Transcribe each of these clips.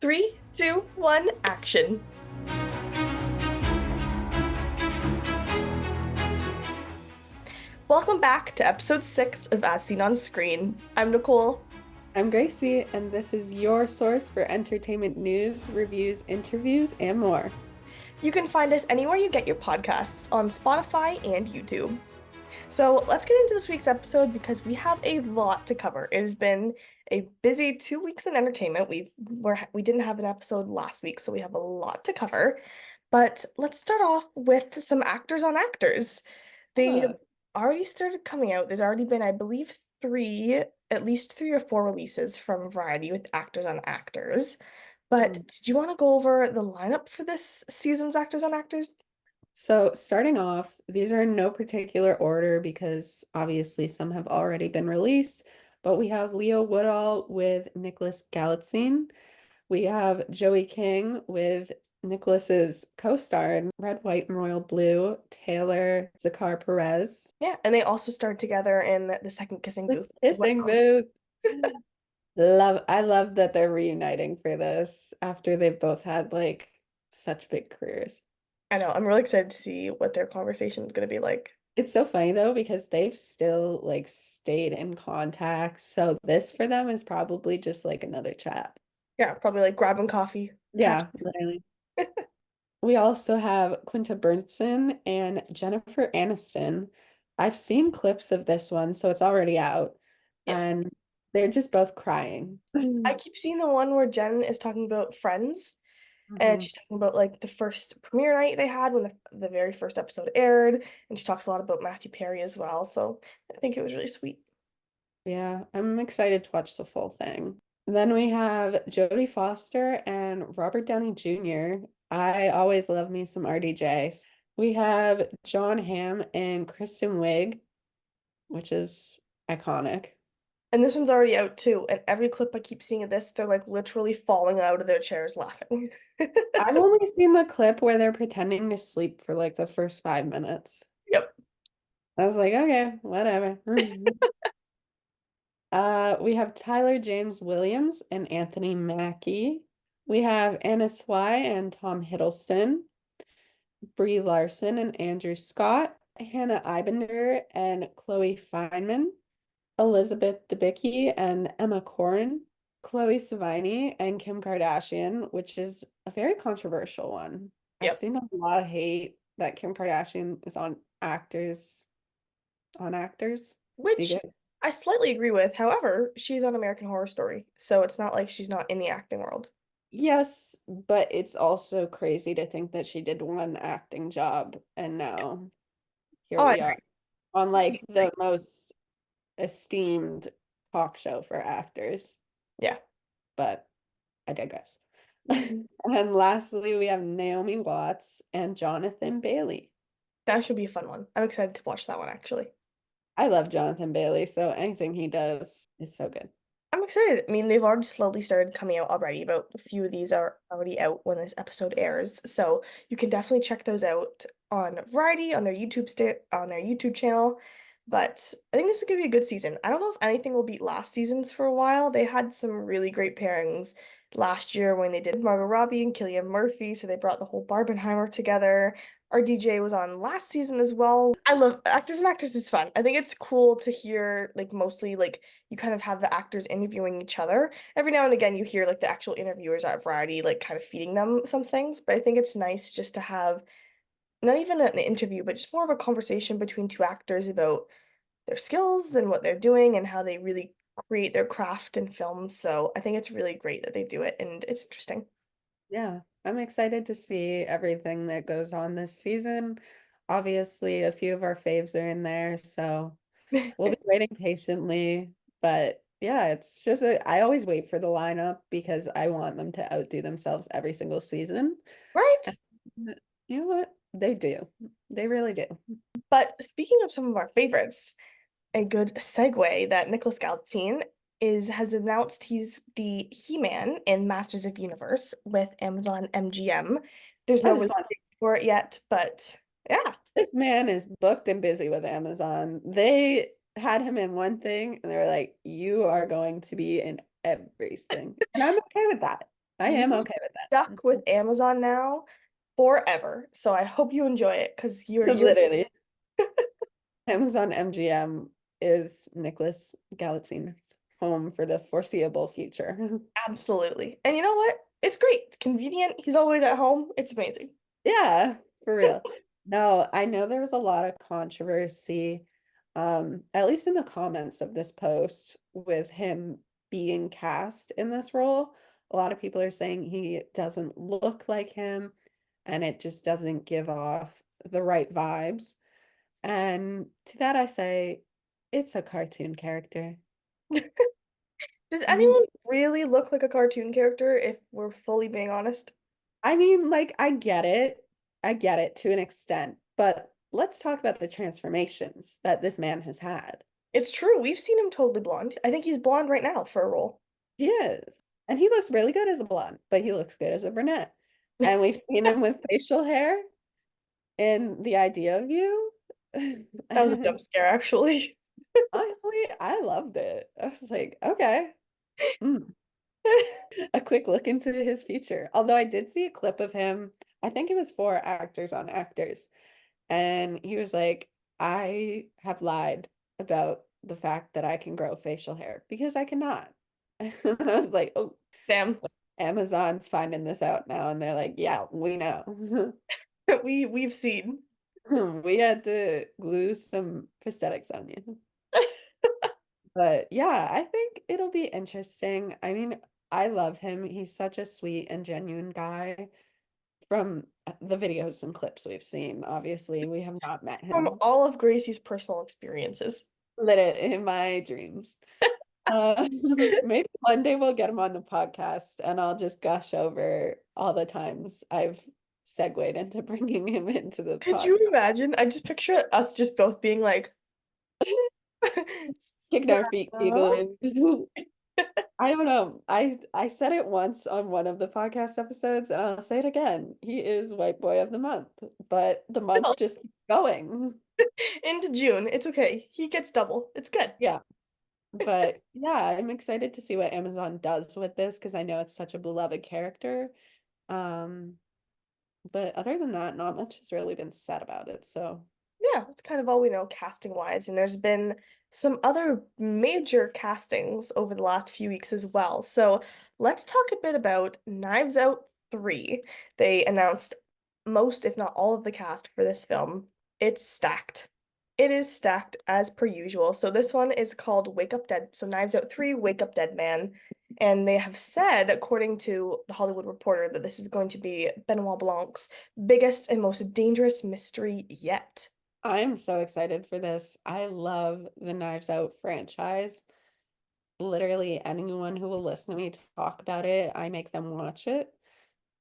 Three, two, one, action. Welcome back to episode 6 of As Seen on Screen. I'm Nicole. I'm Gracie, and this is your source for entertainment news, reviews, interviews, and more. You can find us anywhere you get your podcasts on Spotify and YouTube. So let's get into this week's episode because we have a lot to cover. It has been a busy 2 weeks in entertainment. We didn't have an episode last week, so we have a lot to cover. But let's start off with some actors on actors. They have Oh, already started coming out. There's already been, I believe, at least 3 or 4 releases from Variety with actors on actors. But mhm. did you want to go over the lineup for this season's actors on actors? So starting off, these are in no particular order because obviously some have already been released, but we have Leo Woodall with Nicholas Galitzine. We have Joey King with Nicholas's co-star in Red, White, and Royal Blue, Taylor Zakar Perez. Yeah, and they also starred together in the second kissing The booth as kissing well. booth. I love that they're reuniting for this after they've both had like such big careers. I know, I'm really excited to see what their conversation is going to be like. It's so funny though because they've still like stayed in contact. So this for them is probably just like another chat. Yeah, probably like grabbing coffee, catch. Yeah, literally. We also have Quinta Brunson and Jennifer Aniston. I've seen clips of this one, so it's already out, Yes. and they're just both crying. I keep seeing the one where Jen is talking about Friends, and Mhm. she's talking about like the first premiere night they had when the very first episode aired, and she talks a lot about Matthew Perry as well. So I think it was really sweet. Yeah, I'm excited to watch the full thing. Then we have Jodie Foster and Robert Downey Jr. I always love me some RDJ. We have John Hamm and Kristen Wiig, which is iconic. And this one's already out too, and every clip I keep seeing of this, they're like literally falling out of their chairs laughing. I've only seen the clip where they're pretending to sleep for like the first 5 minutes. Yep. I was like, okay, whatever. We have Tyler James Williams and Anthony Mackie. We have Anna Swy and Tom Hiddleston, Brie Larson and Andrew Scott, Hannah Eibender and Chloe Fineman, Elizabeth Debicki and Emma Corrin, Chloe Sevigny and Kim Kardashian, which is a very controversial one. I've Yep. seen a lot of hate that Kim Kardashian is on actors. Do you Which get I slightly agree with. However, she's on American Horror Story, so it's not like she's not in the acting world. Yes, but it's also crazy to think that she did one acting job and now here Oh, I we agree. are on like Completely agree. the most esteemed talk show for actors. Yeah. But I digress. And lastly, we have Naomi Watts and Jonathan Bailey. That should be a fun one. I'm excited to watch that one actually. I love Jonathan Bailey, so anything he does is so good. I'm excited. I mean, they've already slowly started coming out already. About a few of these are already out when this episode airs. So you can definitely check those out on Variety on their YouTube channel. But I think this is gonna be a good season. I don't know if anything will beat last season's for a while. They had some really great pairings last year when they did Margot Robbie and Cillian Murphy, so they brought the whole Barbenheimer together. Our DJ was on last season as well. I love actors and actresses is fun. I think it's cool to hear like mostly like you kind of have the actors interviewing each other. Every now and again, you hear like the actual interviewers at Variety, like kind of feeding them some things. But I think it's nice just to have not even an interview, but just more of a conversation between two actors about their skills and what they're doing and how they really create their craft in film. So I think it's really great that they do it and it's interesting. Yeah, I'm excited to see everything that goes on this season. Obviously, a few of our faves are in there, so we'll be waiting patiently. But yeah, I always wait for the lineup because I want them to outdo themselves every single season. Right? And you know what? They do. They really do. But speaking of some of our favorites, a good segue that Nicholas Galitzine is has announced he's the He-Man in Masters of Universe with Amazon MGM. There's I no just release want date for it yet, but yeah. This man is booked and busy with Amazon. They had him in one thing and they were like, you are going to be in everything. And I'm okay with that. I You am okay with that. stuck with Amazon now forever. So I hope you enjoy it because you're Literally. Amazon MGM is Nicholas Galitzina's home for the foreseeable future. absolutely. And you know what? It's great. It's convenient. He's always at home. It's amazing. Yeah, for real. No, I know there was a lot of controversy, at least in the comments of this post, with him being cast in this role. A lot of people are saying he doesn't look like him and it just doesn't give off the right vibes. And to that I say, it's a cartoon character. Does Mhm. anyone really look like a cartoon character if we're fully being honest? I mean, like, I get it. I get it to an extent, but let's talk about the transformations that this man has had. It's true. We've seen him totally blonde. I think he's blonde right now for a role. He is. And he looks really good as a blonde, but he looks good as a brunette. And we've seen him with facial hair in The Idea of You. That was a And jump scare, actually. honestly, I loved it. I was like, okay. Mm. A quick look into his future. Although I did see a clip of him, I think it was for Actors on Actors. And he was like, I have lied about the fact that I can grow facial hair because I cannot. And I was like, oh, Damn. Amazon's finding this out now. And they're like, yeah, we know. We've seen. We had to glue some prosthetics on you. But yeah, I think it'll be interesting. I mean, I love him. He's such a sweet and genuine guy from the videos and clips we've seen. Obviously, we have not met From him. all of Gracie's personal experiences. Literally in my dreams. Uh, maybe one day we'll get him on the podcast and I'll just gush over all the times I've segued into bringing him into the Could you podcast. imagine? I just picture us just both being like, Kicking our feet, "So?" giggling. I don't know. I said it once on one of the podcast episodes and I'll say it again. He is White Boy of the Month, but the month Still, just keeps going. into June. It's okay. He gets double. It's good. Yeah. But yeah, I'm excited to see what Amazon does with this because I know it's such a beloved character. Um, but other than that, not much has really been said about it. So Yeah, that's kind of all we know casting wise. And there's been some other major castings over the last few weeks as well. So let's talk a bit about Knives Out 3. They announced most, if not all, of the cast for this film. It's stacked. It is stacked as per usual. So this one is called Wake Up Dead. So Knives Out 3, Wake Up Dead Man. And they have said, according to the Hollywood Reporter, that this is going to be Benoit Blanc's biggest and most dangerous mystery yet. I'm so excited for this. I love the Knives Out franchise. Literally anyone who will listen to me talk about it, I make them watch it.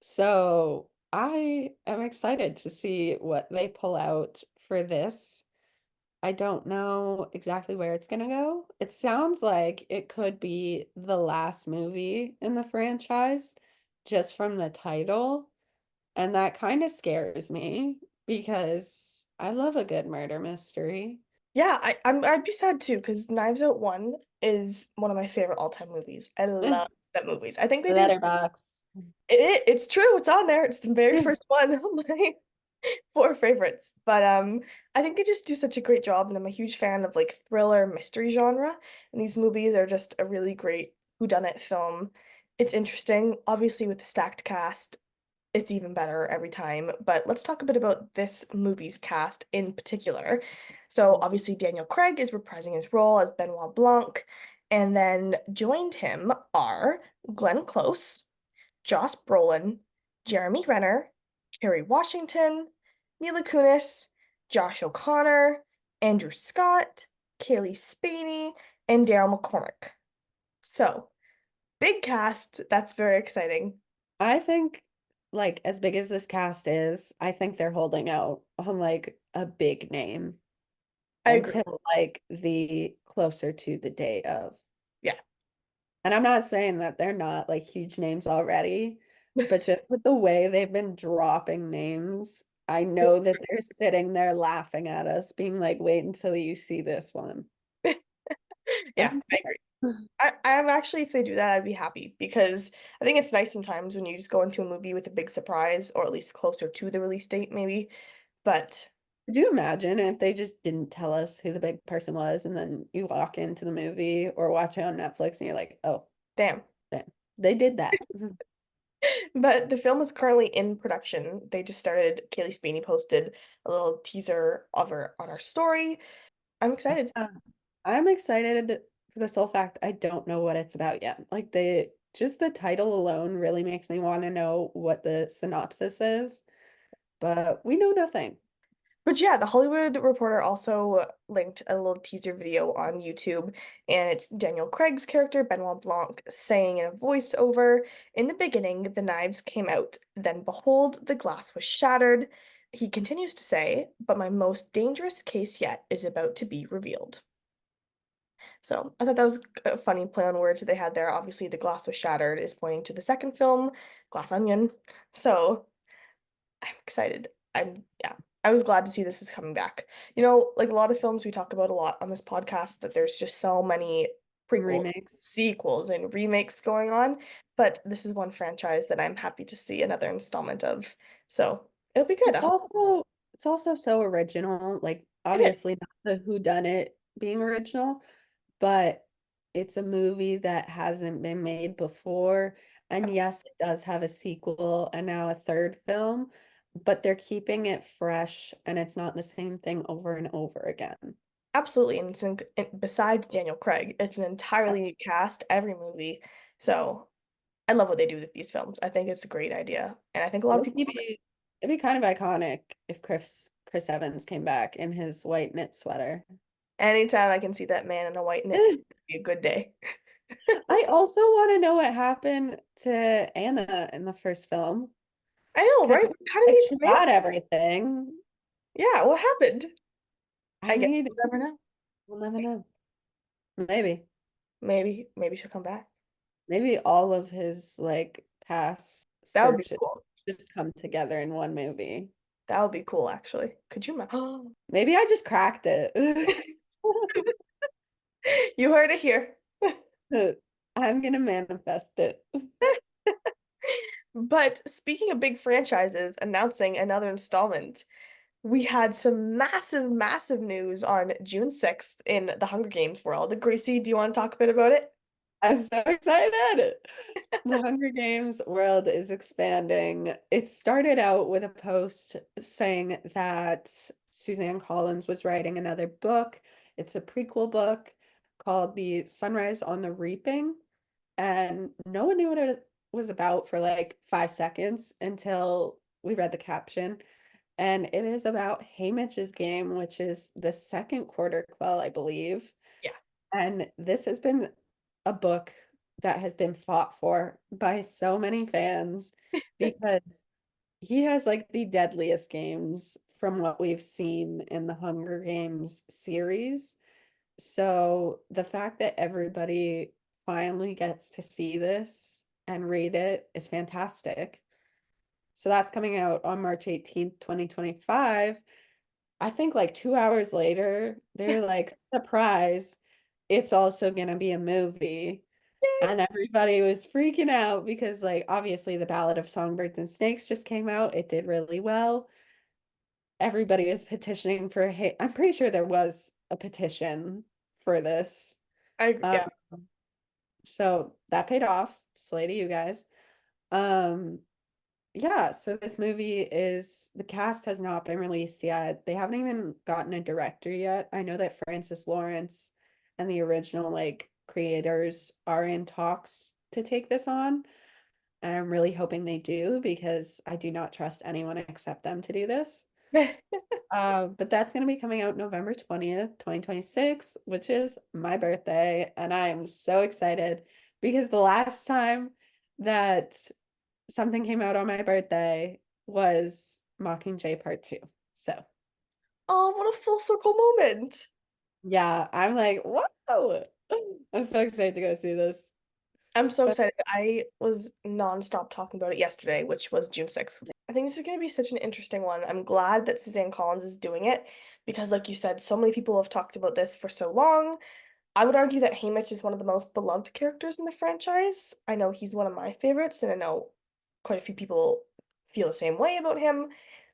So I am excited to see what they pull out for this. I don't know exactly where it's gonna go. It sounds like it could be the last movie in the franchise, just from the title. And that kind of scares me because I love a good murder mystery. Yeah, I'd be sad too because Knives Out 1 is one of my favorite all-time movies. I love that movies. I think they do Letterbox. it's true, it's on there. It's the very first one on my four favorites. But I think they just do such a great job and I'm a huge fan of like thriller mystery genre. And these movies are just a really great whodunit film. It's interesting, obviously with the stacked cast. It's even better every time. But let's talk a bit about this movie's cast in particular. So obviously Daniel Craig is reprising his role as Benoit Blanc, and then joined him are Glenn Close, Josh Brolin, Jeremy Renner, Kerry Washington, Mila Kunis, Josh O'Connor, Andrew Scott, Kaylee Spaney, and Daryl McCormick. So big cast. That's very exciting. I think, like, as big as this cast is, I think they're holding out on like a big name I agree. until like the closer to the day of. Yeah. And I'm not saying that they're not like huge names already, but just with the way they've been dropping names, I know that they're sitting there laughing at us, being like, wait until you see this one. Yeah, I'm I scared. agree. I'm actually, if they do that, I'd be happy because I think it's nice sometimes when you just go into a movie with a big surprise, or at least closer to the release date, maybe. But Could you imagine if they just didn't tell us who the big person was and then you walk into the movie or watch it on Netflix and you're like, oh, damn. damn, they did that. But the film is currently in production. They just started. Kaylee Spaney posted a little teaser of her on our story. I'm excited. Yeah. I'm excited for the sole fact I don't know what it's about yet. Like just the title alone really makes me want to know what the synopsis is, but we know nothing. But yeah, the Hollywood Reporter also linked a little teaser video on YouTube, and it's Daniel Craig's character, Benoit Blanc, saying in a voiceover, "In the beginning, the knives came out, then behold, the glass was shattered." He continues to say, "But my most dangerous case yet is about to be revealed." So I thought that was a funny play on words that they had there. Obviously, the glass was shattered is pointing to the second film, Glass Onion. So I'm excited. Yeah, I was glad to see this is coming back. Like a lot of films we talk about a lot on this podcast, that there's just so many prequels, Remakes. sequels, and remakes going on. But this is one franchise that I'm happy to see another installment of. So it'll be good. It's also it's also so original. Like It is. obviously not the whodunit being original, but it's a movie that hasn't been made before. And yes, it does have a sequel and now a third film, but they're keeping it fresh and it's not the same thing over and over again. Absolutely. And besides Daniel Craig, it's an entirely new cast every movie. So I love what they do with these films. I think it's a great idea. And I think a lot of people love it. It'd be kind of iconic if Chris Evans came back in his white knit sweater. Anytime I can see that man in a white knit, it'd be a good day. I also want to know what happened to Anna in the first film I know, because right? We kind of like need she some got answers. everything. Yeah, what happened? I I guess need we'll never know. we'll never know. Maybe. Maybe she'll come back. Maybe all of his like past That would be searches cool. just come together in one movie. That would be cool, actually. Could you imagine? Maybe I just cracked it. You heard it here. I'm gonna manifest it. But speaking of big franchises announcing another installment, we had some massive, massive news on June 6th in the Hunger Games world. Gracie, do you want to talk a bit about it? I'm so excited. The Hunger Games world is expanding. It started out with a post saying that Suzanne Collins was writing another book. It's a prequel book called The Sunrise on the Reaping. And no one knew what it was about for like 5 seconds until we read the caption. And it is about Haymitch's game, which is the second quarter quell, I believe. Yeah. And this has been a book that has been fought for by so many fans because he has like the deadliest games from what we've seen in the Hunger Games series. So the fact that everybody finally gets to see this and read it is fantastic. So that's coming out on March 18th, 2025. I think like 2 hours later, they're like, surprise, it's also gonna be a movie. And everybody was freaking out because, like, obviously, The Ballad of Songbirds and Snakes just came out. It did really well. Everybody was petitioning for, hey, I'm pretty sure there was a petition for this. I agree. Um, Yeah. so that paid off. Slay to you guys. Um, yeah, so this movie is the cast has not been released yet. They haven't even gotten a director yet. I know that Francis Lawrence and the original like creators are in talks to take this on. And I'm really hoping they do because I do not trust anyone except them to do this. But that's going to be coming out November 20th, 2026, which is my birthday. And I am so excited because the last time that something came out on my birthday was Mockingjay Part 2. So, Oh, what a full circle moment. yeah, I'm like, whoa. I'm so excited to go see this. I'm so But excited. I was nonstop talking about it yesterday, which was June 6th. I think this is going to be such an interesting one. I'm glad that Suzanne Collins is doing it because, like you said, so many people have talked about this for so long. I would argue that Haymitch is one of the most beloved characters in the franchise. I know he's one of my favorites, and I know quite a few people feel the same way about him.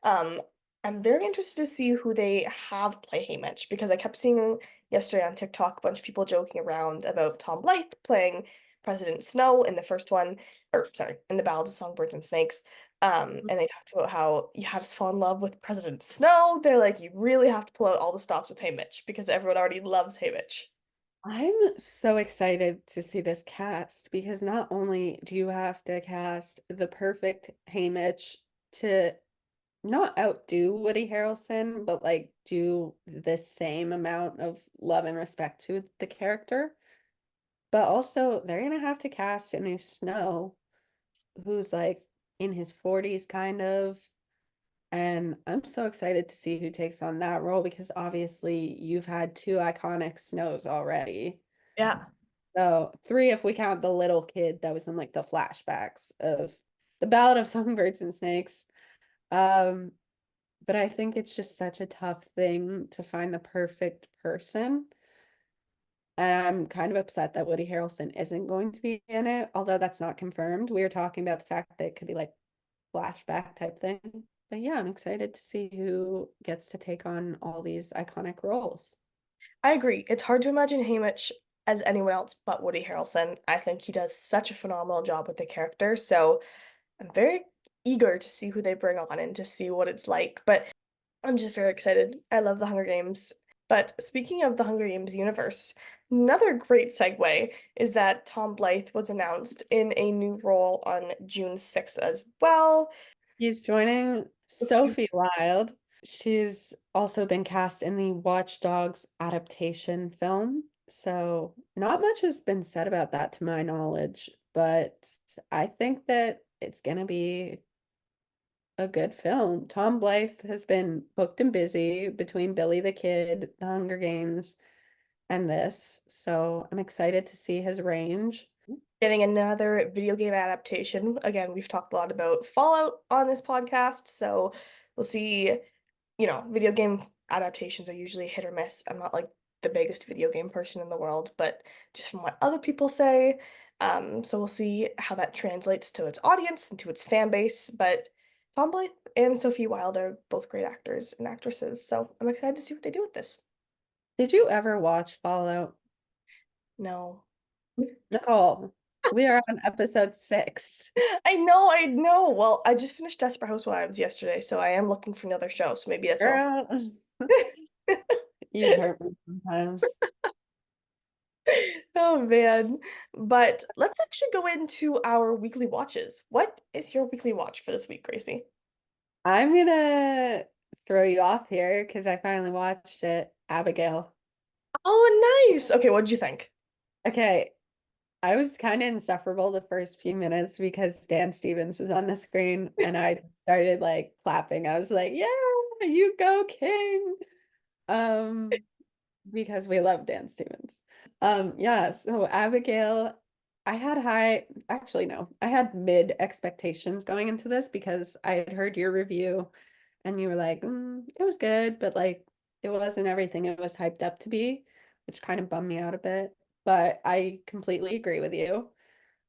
Um, I'm very interested to see who they have play Haymitch because I kept seeing yesterday on TikTok a bunch of people joking around about Tom Blythe playing President Snow in the first one, or sorry, in the Ballad of Songbirds and Snakes. And they talked about how you have to fall in love with President Snow. They're like, you really have to pull out all the stops with Haymitch because everyone already loves Haymitch. I'm so excited to see this cast because not only do you have to cast the perfect Haymitch to not outdo Woody Harrelson, but like do the same amount of love and respect to the character, but also they're gonna have to cast a new Snow who's like in his 40s kind of. And I'm so excited to see who takes on that role because obviously you've had two iconic Snows already. Yeah. So three if we count the little kid that was in like the flashbacks of the Ballad of Songbirds and Snakes. Um, but I think it's just such a tough thing to find the perfect person. And I'm kind of upset that Woody Harrelson isn't going to be in it, although that's not confirmed. We were talking about the fact that it could be like flashback type thing. But yeah, I'm excited to see who gets to take on all these iconic roles. I agree. It's hard to imagine Haymitch as anyone else but Woody Harrelson. I think he does such a phenomenal job with the character, so I'm very eager to see who they bring on and to see what it's like. But I'm just very excited. I love the Hunger Games. But speaking of the Hunger Games universe, another great segue is that Tom Blythe was announced in a new role on June 6th as well. He's joining Okay. Sophie Wilde. She's also been cast in the Watch Dogs adaptation film. So, not much has been said about that to my knowledge, but I think that it's going to be a good film. Tom Blythe has been booked and busy between Billy the Kid, The Hunger Games, and this. So, I'm excited to see his range. Getting another video game adaptation. Again, we've talked a lot about Fallout on this podcast, so we'll see. Video game adaptations are usually hit or miss. I'm not like the biggest video game person in the world, but just from what other people say, so we'll see how that translates to its audience and to its fan base. But Tom Blythe and Sophie Wilde are both great actors and actresses, so I'm excited to see what they do with this. Did you ever watch Fallout? No. Nicole, we are on episode 6. I know. Well, I just finished Desperate Housewives yesterday, so I am looking for another show, so maybe that's also. Girl, you hurt me sometimes. Oh man. But let's actually go into our weekly watches. What is your weekly watch for this week, Gracie? I'm gonna throw you off here because I finally watched it. Abigail. Oh, nice. Okay, what did you think? Okay, I was kind of insufferable the first few minutes because Dan Stevens was on the screen and I started like clapping. I was like, "Yeah, you go, King!" Um, because we love Dan Stevens. Yeah, so Abigail, I had actually no, I had mid expectations going into this because I had heard your review and you were like, it was good, but like it wasn't everything it was hyped up to be, which kind of bummed me out a bit. But I completely agree with you.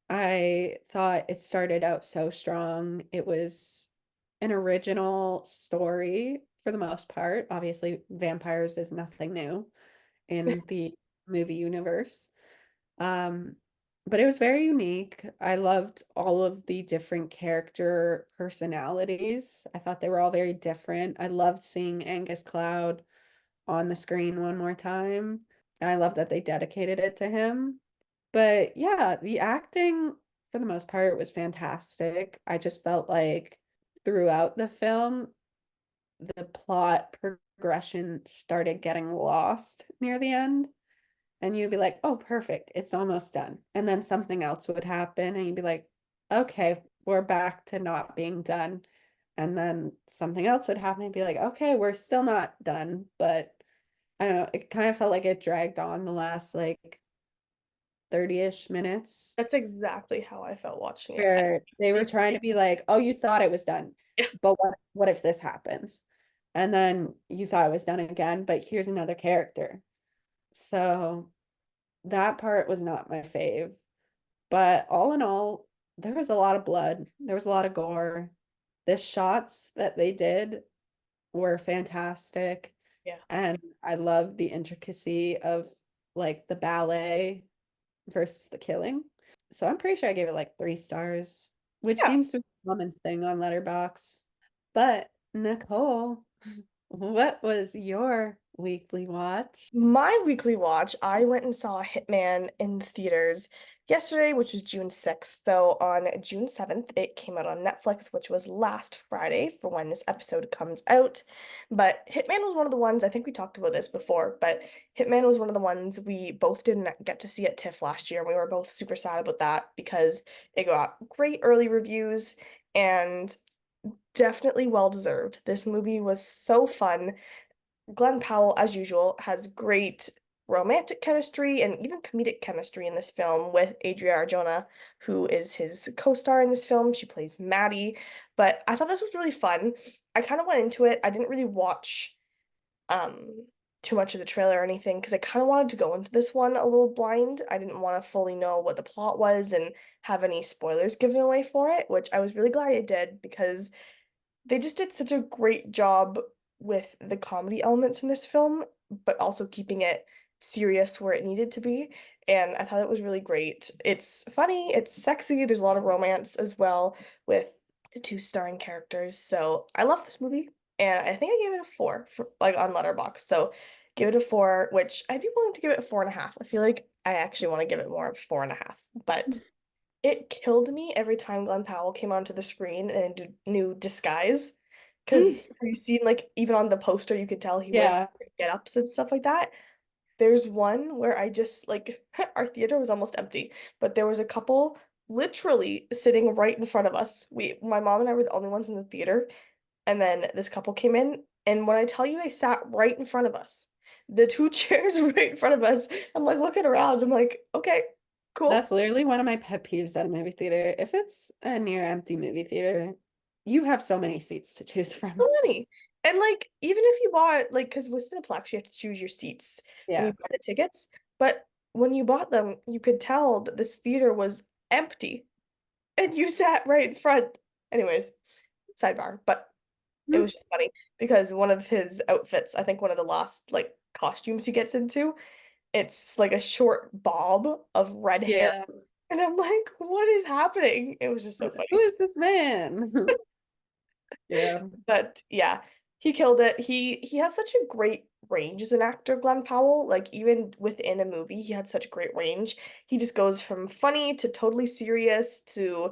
I thought it started out so strong. It was an original story for the most part. Obviously, vampires is nothing new in the movie universe. Um, but it was very unique. I loved all of the different character personalities. I thought they were all very different. I loved seeing Angus Cloud on the screen one more time. I love that they dedicated it to him. But yeah, the acting for the most part was fantastic. I just felt like throughout the film, the plot progression started getting lost near the end. And you'd be like, oh, perfect, it's almost done. And then something else would happen, and you'd be like, okay, we're back to not being done. And then something else would happen, and be like, okay, we're still not done. But I don't know, it kind of felt like it dragged on the last like 30-ish minutes That's exactly how I felt watching it. where they were trying to be like, oh, you thought it was done, Yeah. but what if this happens? And then you thought it was done again, but here's another character. So that part was not my fave. But all in all, there was a lot of blood. There was a lot of gore. The shots that they did were fantastic. Yeah. And I love the intricacy of like the ballet versus the killing. So I'm pretty sure I gave it like 3 stars, which Yeah. seems to be a common thing on Letterboxd. But Nicole, what was your weekly watch? My weekly watch, I went and saw Hitman in the theaters yesterday, which was June 6th, though on June 7th, it came out on Netflix, which was last Friday for when this episode comes out. But Hitman was one of the ones, I think we talked about this before, but Hitman was one of the ones we both didn't get to see at TIFF last year, and we were both super sad about that because it got great early reviews and definitely well deserved. This movie was so fun. Glenn Powell, as usual, has great romantic chemistry and even comedic chemistry in this film with Adria Arjona, who is his co-star in this film. She plays Maddie. But I thought this was really fun. I kind of went into it. I didn't really watch um too much of the trailer or anything because I kind of wanted to go into this one a little blind. I didn't want to fully know what the plot was and have any spoilers given away for it, which I was really glad I did because they just did such a great job with the comedy elements in this film, but also keeping it serious where it needed to be. And I thought it was really great. It's funny, it's sexy, there's a lot of romance as well with the two starring characters. So I love this movie. And I think I gave it a 4 for like on Letterboxd. So give it a 4, which I'd be willing to give it a 4.5. I feel like I actually want to give it more of 4.5. But it killed me every time Glenn Powell came onto the screen in a new disguise. Because have you seen, like, even on the poster, you could tell he wears Yeah, get-ups and stuff like that. There's one where I just, like, our theater was almost empty, but there was a couple literally sitting right in front of us. My mom and I were the only ones in the theater, and then this couple came in, and when I tell you they sat right in front of us, the two chairs right in front of us, I'm like looking around, I'm like, okay, that's cool. literally one of my pet peeves at a movie theater. If it's a near empty movie theater, you have so many seats to choose from. So many. And like even if you bought like because with Cineplex you have to choose your seats when Yeah. you buy the tickets, but when you bought them, you could tell that this theater was empty and you sat right in front. Anyways, sidebar, but it was just funny because one of his outfits, I think one of the last like costumes he gets into, it's like a short bob of red hair. Yeah. And I'm like, what is happening? It was just so Who funny. is this man? Yeah. But yeah, he killed it. He has such a great range as an actor, Glenn Powell. Like even within a movie, he had such great range. He just goes from funny to totally serious to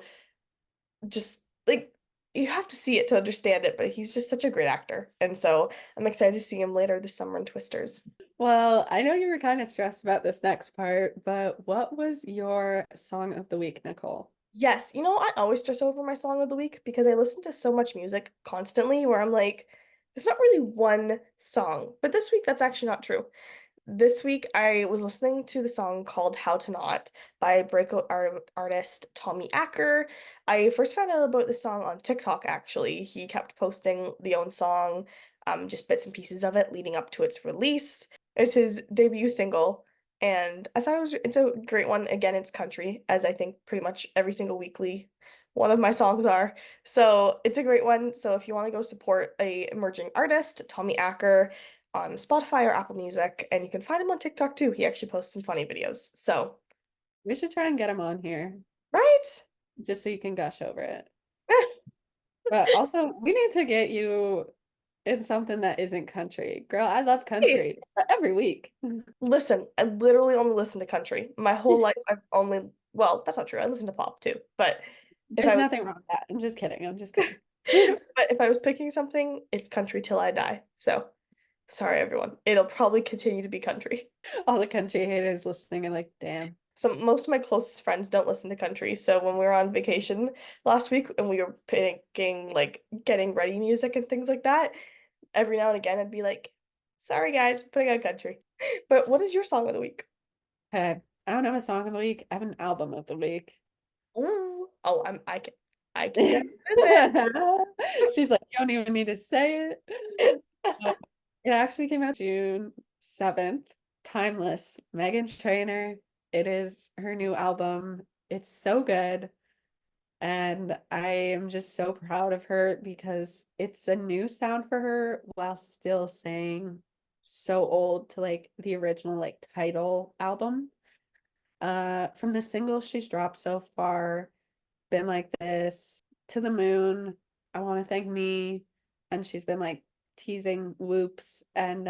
just like you have to see it to understand it, but he's just such a great actor. And so I'm excited to see him later this summer in Twisters. Well, I know you were kind of stressed about this next part, but what was your song of the week, Nicole? Yes, you know, I always stress over my song of the week because I listen to so much music constantly where I'm like, there's not really one song. But this week, that's actually not true. This week, I was listening to the song called How to Not by artist Tommy Acker. I first found out about the song on TikTok, actually. He kept posting the own song, just bits and pieces of it leading up to its release. It's his debut single, and I thought it's a great one. Again, it's country, as I think pretty much every single weekly one of my songs are. So it's a great one. So if you want to go support a emerging artist, Tommy Acker, on Spotify or Apple Music, and you can find him on TikTok too. He actually posts some funny videos. So, We should try and get him on here right? just so you can gush over it. But also, we need to get you in something that isn't country. Girl, I love Hey, country every week. listen, I literally only listen to country. My whole life, I've only, well, that's not true. I listen to pop too. But if There's I was, nothing wrong with that. I'm just kidding. I'm just kidding. but if I was picking something, it's country till I die. So, sorry, everyone. It'll probably continue to be country. All the country haters listening are like, damn. Most of my closest friends don't listen to country. So when we were on vacation last week and we were picking like getting ready music and things like that, every now and again I'd be like, sorry guys, putting on country. But what is your song of the week? Okay. I don't have a song of the week. I have an album of the week. Ooh. Oh, I can get it. She's like, you don't even need to say it. So, it actually came out June 7th, Timeless, Megan Trainor. It is her new album. It's so good. And I am just so proud of her because it's a new sound for her while still saying so old to like the original like title album. From the singles she's dropped so far, Been Like This, To the Moon, I Want to Thank Me, and she's been like teasing Whoops and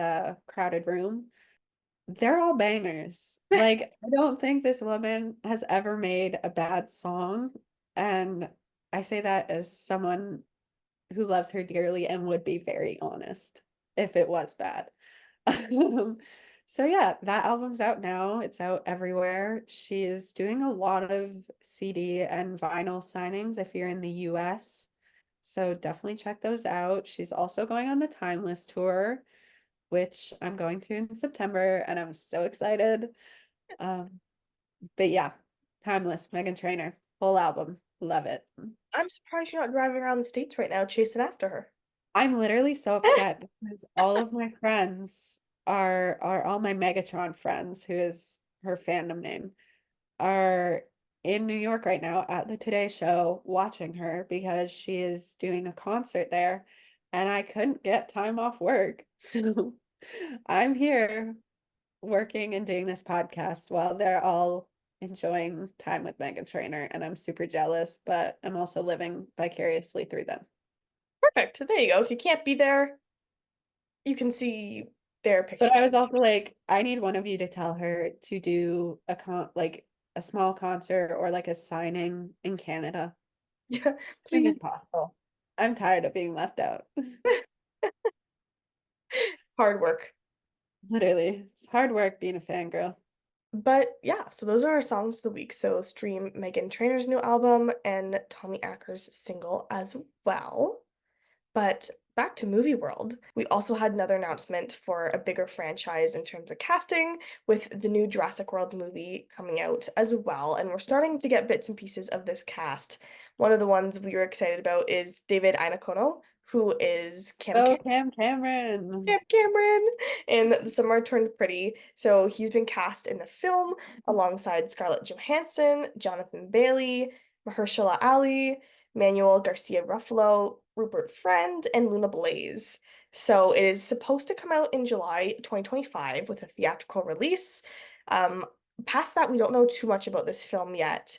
Crowded Room. They're all bangers. Like, I don't think this woman has ever made a bad song. And I say that as someone who loves her dearly and would be very honest if it was bad. Um, so yeah, that album's out now. It's out everywhere. She is doing a lot of CD and vinyl signings if you're in the US. So definitely check those out. She's also going on the Timeless tour, which I'm going to in September, and I'm so excited. Um, but yeah, Timeless, Megan Trainor, whole album. Love it. I'm surprised you're not driving around the States right now chasing after her. I'm literally so upset because all of my friends are all my Megatron friends, who is her fandom name, are in New York right now at the Today Show watching her because she is doing a concert there, and I couldn't get time off work. So I'm here working and doing this podcast while they're all enjoying time with Megan Trainor, and I'm super jealous, but I'm also living vicariously through them. Perfect. There you go. If you can't be there, you can see their But I pictures. was also like, I need one of you to tell her to do a small concert or like a signing in Canada Yeah, as soon please. as possible. I'm tired of being left out. Hard work. Literally, it's hard work being a fangirl. But yeah, so those are our songs of the week. So stream Megan Trainor's new album and Tommy Acker's single as well. But back to movie world, we also had another announcement for a bigger franchise in terms of casting with the new Jurassic World movie coming out as well. And we're starting to get bits and pieces of this cast. One of the ones we were excited about is David Inacono, who is Oh, Cam Cameron. Camp Cameron in The Summer Turned Pretty. So he's been cast in the film alongside Scarlett Johansson, Jonathan Bailey, Mahershala Ali, Manuel Garcia Ruffalo, Rupert Friend, and Luna Blaze. So it is supposed to come out in July 2025 with a theatrical release. Um, Past that, we don't know too much about this film yet.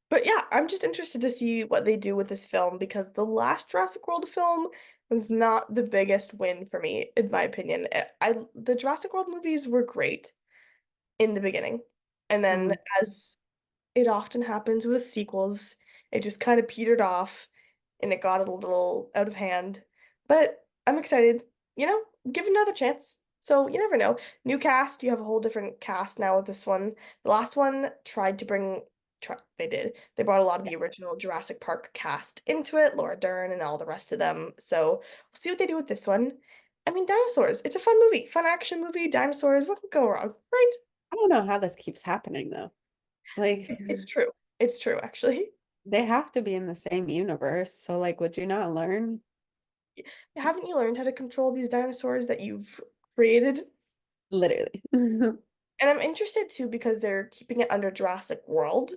But yeah, I'm just interested to see what they do with this film because the last Jurassic World film was not the biggest win for me, in my opinion. The Jurassic World movies were great in the beginning. And then Mm, as it often happens with sequels, it just kind of petered off and it got a little out of hand. But I'm excited, you know, give it another chance. So you never know. New cast, you have a whole different cast now with this one. The last one tried to they did. They brought a lot of yeah. the original Jurassic Park cast into it, Laura Dern and all the rest of them. So we'll see what they do with this one. I mean, dinosaurs. It's a fun movie, fun action movie. Dinosaurs. What could go wrong, right? I don't know how this keeps happening though. Like, It's true. It's true, actually. they have to be in the same universe. So, like, would you not learn? Haven't you learned how to control these dinosaurs that you've created? Literally. And I'm interested too because they're keeping it under Jurassic World,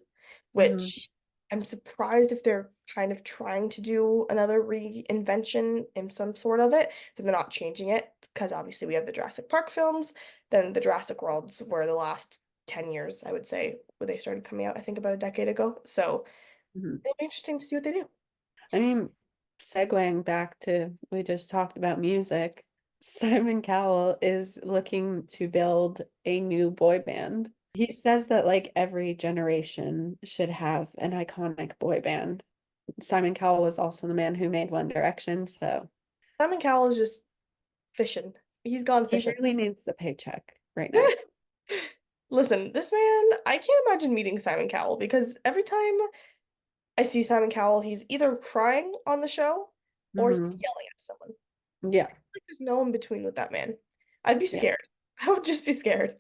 hmm which I'm surprised if they're kind of trying to do another reinvention in some sort of it, that they're not changing it because obviously we have the Jurassic Park films, then the Jurassic Worlds were the last 10 years, I would say, where they started coming out, I think about a decade ago. So hmm it'll be interesting to see what they do. I mean, segueing back to we just talked about music, Simon Cowell is looking to build a new boy band. He says that like every generation should have an iconic boy band. Simon Cowell was also the man who made One Direction, so Simon Cowell is just fishing. He's gone he fishing. really needs a paycheck right now. Listen, this man, I can't imagine meeting Simon Cowell because every time I see Simon Cowell, he's either crying on the show or he's hmm yelling at someone. Yeah, Like there's no in between with that man. I'd be yeah. scared. I would just be scared.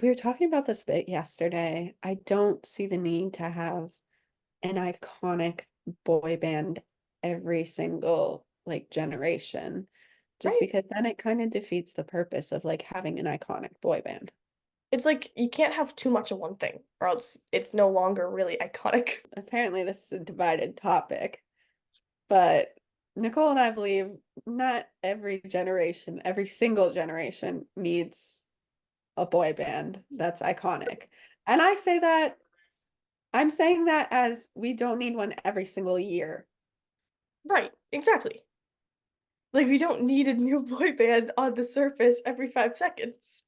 We were talking about this bit yesterday. I don't see the need to have an iconic boy band every single like generation just Right. because then it kind of defeats the purpose of like having an iconic boy band. It's like you can't have too much of one thing, or else it's no longer really iconic. Apparently, this is a divided topic, but Nicole and I believe not every generation, every single generation needs a boy band that's iconic. And I'm saying that as we don't need one every single year. Right, exactly. Like we don't need a new boy band on the surface every 5 seconds.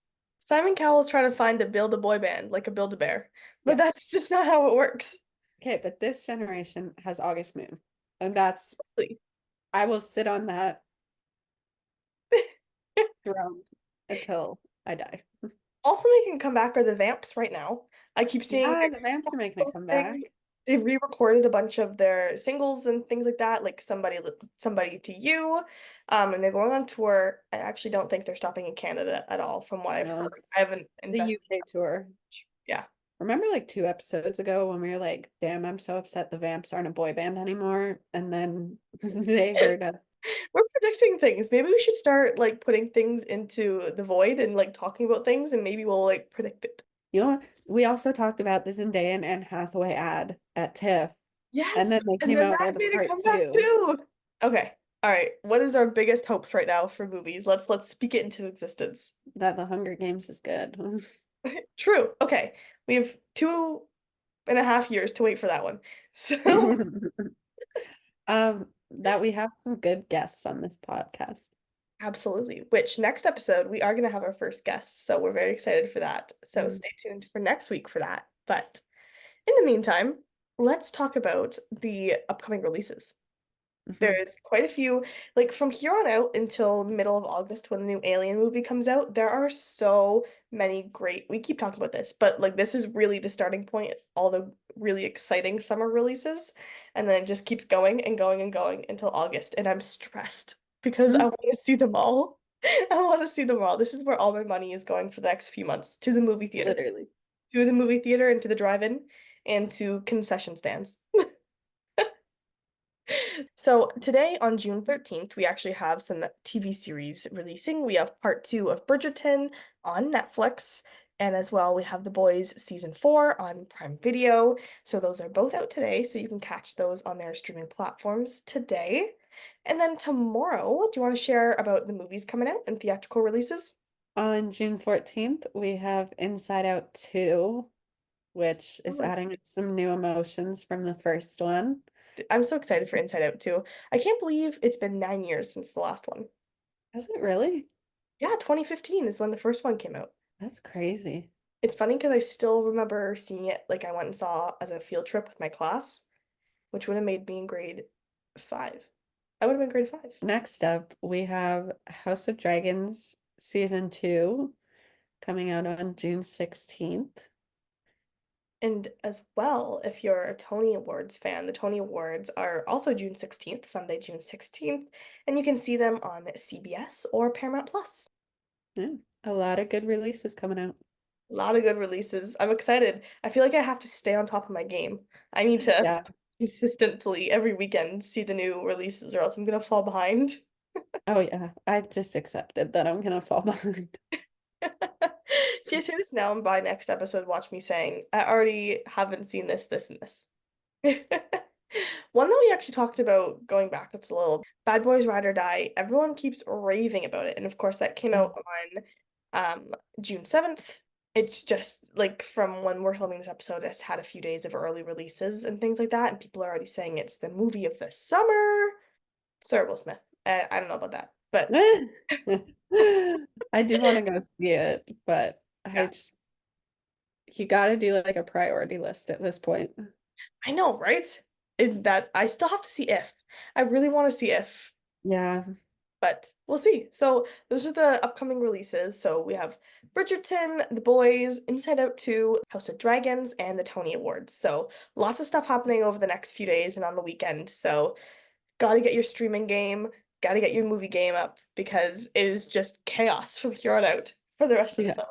Simon Cowell's trying to find a build a boy band, like a Build-A-Bear, but Yes. that's just not how it works. Okay, but this generation has August Moon. And that's, Really. I will sit on that throne until I die. Also making a comeback are the Vamps right now. I keep seeing Yeah, the Vamps are making a posting. comeback. They've re-recorded a bunch of their singles and things like that, like somebody to you. And they're going on tour. I actually don't think they're stopping in Canada at all, from what I've No, heard. I haven't it's a invested. UK tour. Yeah. Remember like 2 episodes ago when we were like, damn, I'm so upset the Vamps aren't a boy band anymore. And then they heard us. We're predicting things. Maybe we should start like putting things into the void and like talking about things, and maybe we'll like predict it. You know, we also talked about the Zendaya and Anne Hathaway ad at TIFF. And then Yes, they and came then out that with a made a part comeback two. too. Okay. All right. What is our biggest hopes right now for movies? Let's speak it into existence. That the Hunger Games is good. True. Okay. We have 2.5 years to wait for that one. So That we have some good guests on this podcast. absolutely. Which next episode we are going to have our first guest. So we're very excited for that. So Mm. stay tuned for next week for that. But in the meantime, let's talk about the upcoming releases. Mhm. There's quite a few, like from here on out until middle of August when the new Alien movie comes out, there are so many great, we keep talking about this, but like this is really the starting point, all the really exciting summer releases, and then it just keeps going and going and going until August, and I'm stressed because I Mm. want to see them all. I want to see them all. This is where all my money is going for the next few months, to the movie theater, Literally. to the movie theater and to the drive-in and to concession stands. So today on June 13th, we actually have some TV series releasing. We have part two of Bridgerton on Netflix, and as well, we have The Boys season 4 on Prime Video. So those are both out today, so you can catch those on their streaming platforms today. And then tomorrow, do you want to share about the movies coming out and theatrical releases? On June 14th, we have Inside Out 2, which is Oh, adding some new emotions from the first one. I'm so excited for Inside Out too. I can't believe it's been 9 years since the last one. Is it really? Yeah, 2015 is when the first one came out. That's crazy. It's funny because I still remember seeing it, like I went and saw as a field trip with my class, which would have made me in grade 5. I would have been grade 5. Next up, we have House of Dragons season 2 coming out on June 16th. And as well, if you're a Tony Awards fan, the Tony Awards are also June 16th, Sunday, June 16th, and you can see them on CBS or Paramount Plus. Yeah, a lot of good releases coming out. A lot of good releases. I'm excited. I feel like I have to stay on top of my game. I need to Yeah. consistently every weekend see the new releases or else I'm gonna fall behind. Oh yeah. I've just accepted that I'm gonna fall behind. See, I say this now, and by next episode, watch me saying, I already haven't seen this, this, and this. One that we actually talked about going back, it's a little Bad Boys Ride or Die. Everyone keeps raving about it. And of course, that came out on June 7th. It's just like from when we're filming this episode, it's had a few days of early releases and things like that. And people are already saying it's the movie of the summer. Sorry, Will Smith. I don't know about that. But I do want to go see it, but yeah, you gotta do like a priority list at this point. I know, right? That I still have to see If. I really want to see If, Yeah. but we'll see. So those are the upcoming releases. So we have Bridgerton, The Boys, Inside Out 2, House of Dragons, and the Tony Awards. So lots of stuff happening over the next few days and on the weekend. So gotta get your streaming game, gotta get your movie game up because it is just chaos from here on out for the rest of the Yeah. summer.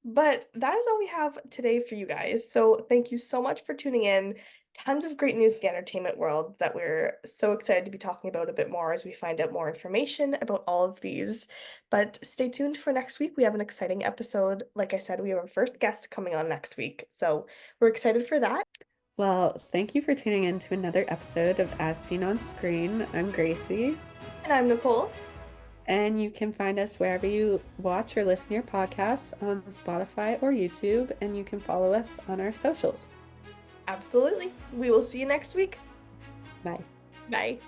But that is all we have today for you guys. So thank you so much for tuning in tons of great news in the entertainment world that we're so excited to be talking about a bit more as we find out more information about all of these. But stay tuned for next week. We have an exciting episode. Like I said, we have our first guest coming on next week. So we're excited for that. Well, thank you for tuning in to another episode of As Seen on Screen. I'm Gracie, And I'm Nicole. and you can find us wherever you watch or listen to your podcasts on Spotify or YouTube, and you can follow us on our socials. Absolutely. We will see you next week. Bye. Bye.